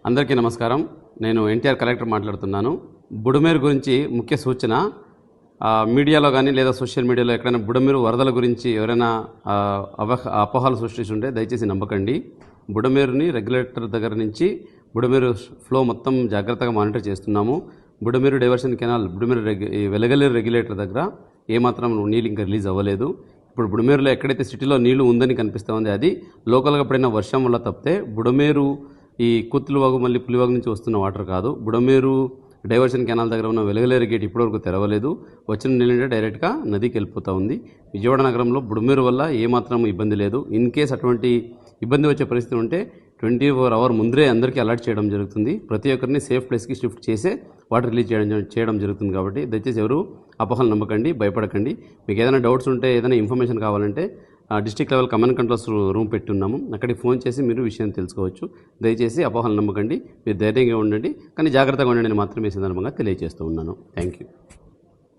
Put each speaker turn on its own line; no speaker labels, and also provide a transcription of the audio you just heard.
అందరికీ నమస్కారం. నేను ఎన్టీఆర్ కలెక్టర్ మాట్లాడుతున్నాను. బుడమేరు గురించి ముఖ్య సూచన, మీడియాలో కానీ లేదా సోషల్ మీడియాలో ఎక్కడైనా బుడమేరు వరదల గురించి ఎవరైనా అపోహలు సృష్టిస్తుంటే దయచేసి నమ్మకండి. బుడమేరుని రెగ్యులేటర్ దగ్గర నుంచి బుడమేరు ఫ్లో మొత్తం జాగ్రత్తగా మానిటర్ చేస్తున్నాము. Budameru diversion canal Velagaleru regulator దగ్గర ఏమాత్రం నీళ్ళు ఇంకా రిలీజ్ అవ్వలేదు. ఇప్పుడు బుడమేరులో ఎక్కడైతే సిటీలో నీళ్లు ఉందని కనిపిస్తూ ఉంది, అది లోకల్గా పడిన వర్షం వల్ల తప్పితే బుడమేరు ఈ కుత్తులవాగు మళ్ళీ పులివాగు నుంచి వస్తున్న వాటర్ కాదు. బుడమేరు డైవర్షన్ కెనాల్ దగ్గర ఉన్న వెలగలేరు గేట్ ఇప్పటివరకు తెరవలేదు. వచ్చిన నీళ్ళంటే డైరెక్ట్గా నదికి వెళ్ళిపోతూ ఉంది. విజయవాడ నగరంలో బుడమేరు వల్ల ఏమాత్రం ఇబ్బంది లేదు. ఇన్ కేస్ అటువంటి ఇబ్బంది వచ్చే పరిస్థితి ఉంటే 24 hours ముందరే అందరికీ అలర్ట్ చేయడం జరుగుతుంది. ప్రతి ఒక్కరిని సేఫ్ ప్లేస్కి షిఫ్ట్ చేసే వాటర్ రిలీజ్ చేయడం జరుగుతుంది. కాబట్టి దయచేసి ఎవరు అపోహలు నమ్మకండి, భయపడకండి. మీకు ఏదైనా డౌట్స్ ఉంటే, ఏదైనా ఇన్ఫర్మేషన్ కావాలంటే district level command controls room పెట్టున్నాము. అక్కడికి ఫోన్ చేసి మీరు విషయం తెలుసుకోవచ్చు. దయచేసి అపోహలు నమ్మకండి, మీరు ధైర్యంగా ఉండండి, కానీ జాగ్రత్తగా ఉండండి అని మాత్రమే సందర్భంగా తెలియజేస్తూ ఉన్నాను. Thank you.